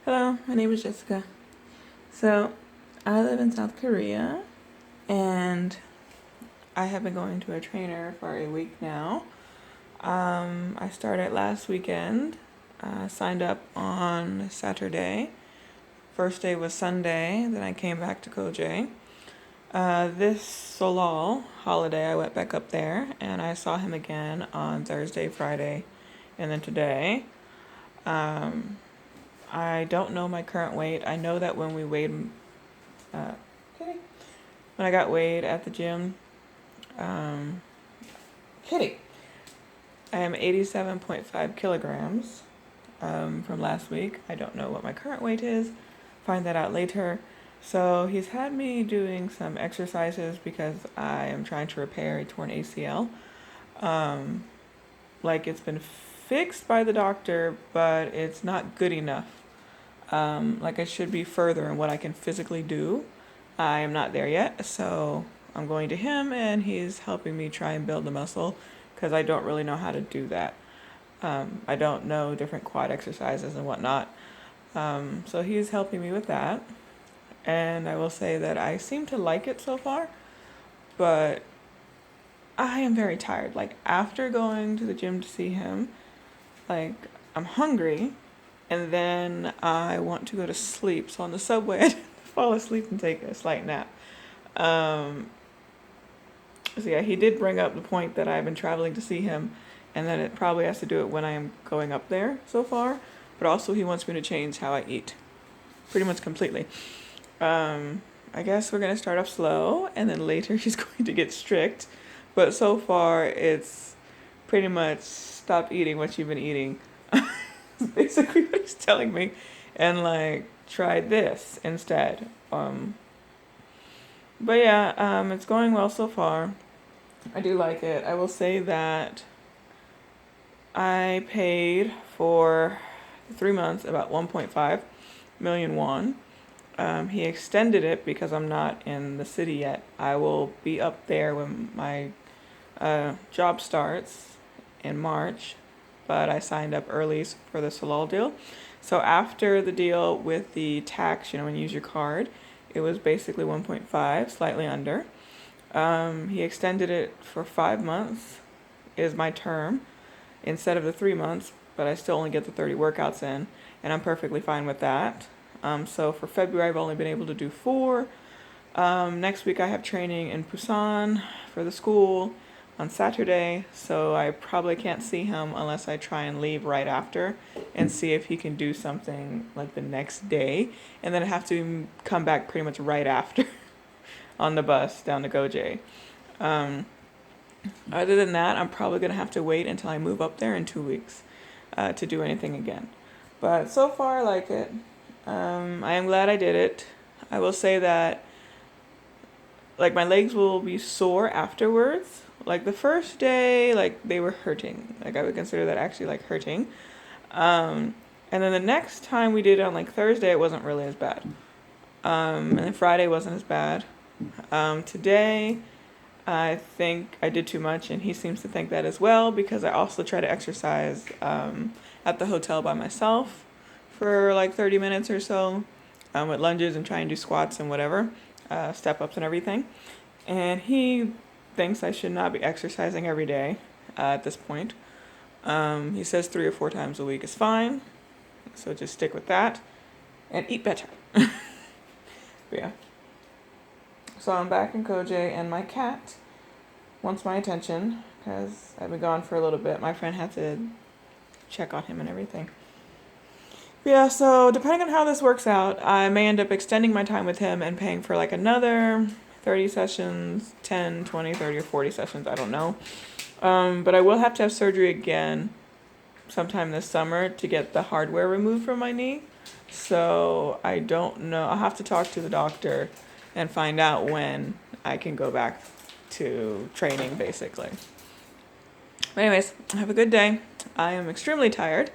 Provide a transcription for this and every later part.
Hello, my name is Jessica. So, I live in South Korea and I have been going to a trainer for a week now. I started last weekend, signed up on Saturday. First day was Sunday, then I came back to Geoje. This Solal holiday, I went back up there and I saw him again on Thursday, Friday, and then today. I don't know my current weight. I know that when we weighed, when I got weighed at the gym, um, I am 87.5 kilograms from last week. I don't know what my current weight is. Find that out later. So he's had me doing some exercises because I am trying to repair a torn ACL. It's been fixed by the doctor, but it's not good enough. It should be further in what I can physically do. I am not there yet, so I'm going to him and he's helping me try and build the muscle because I don't really know how to do that. I don't know different quad exercises and whatnot. So he's helping me with that. And I will say that I seem to like it so far, but I am very tired. After going to the gym to see him, I'm hungry and then I want to go to sleep. So on the subway, I fall asleep and take a slight nap. He did bring up the point that I've been traveling to see him and that it probably has to do it when I am going up there so far. But also he wants me to change how I eat pretty much completely. I guess we're going to start off slow and then later he's going to get strict. But so far it's pretty much stop eating what you've been eating. Basically what he's telling me. And try this instead. It's going well so far. I do like it. I will say that I paid for 3 months about 1.5 million won. He extended it because I'm not in the city yet. I will be up there when my job starts in March, but I signed up early for the Solal deal. So after the deal with the tax, when you use your card, it was basically 1.5, slightly under. He extended it for 5 months, is my term, instead of the 3 months, but I still only get the 30 workouts in, and I'm perfectly fine with that. So for February, I've only been able to do 4. Next week, I have training in Busan for the school on Saturday, so I probably can't see him unless I try and leave right after and see if he can do something the next day, and then I have to come back pretty much right after on the bus down to Geoje. Other than that, I'm probably going to have to wait until I move up there in 2 weeks to do anything again. But so far, I like it. I am glad I did it. I will say that my legs will be sore afterwards. The first day, they were hurting. I would consider that actually hurting. And then the next time we did it on Thursday, it wasn't really as bad. And then Friday wasn't as bad. Today, I think I did too much, and he seems to think that as well because I also try to exercise at the hotel by myself for 30 minutes or so with lunges and try and do squats and whatever, step ups and everything. And he thinks I should not be exercising every day at this point. He says 3 or 4 times a week is fine, so just stick with that and eat better. Yeah. So I'm back in Geoje and my cat wants my attention because I've been gone for a little bit. My friend had to check on him and everything. Yeah, so depending on how this works out, I may end up extending my time with him and paying for another 30 sessions, 10, 20, 30, or 40 sessions, I don't know. But I will have to have surgery again sometime this summer to get the hardware removed from my knee. So I don't know. I'll have to talk to the doctor and find out when I can go back to training, basically. But anyways, have a good day. I am extremely tired,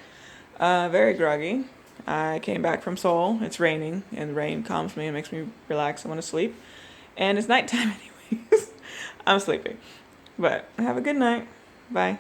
very groggy. I came back from Seoul. It's raining, and the rain calms me and makes me relax. I want to sleep. And it's nighttime anyways. I'm sleepy. But have a good night. Bye.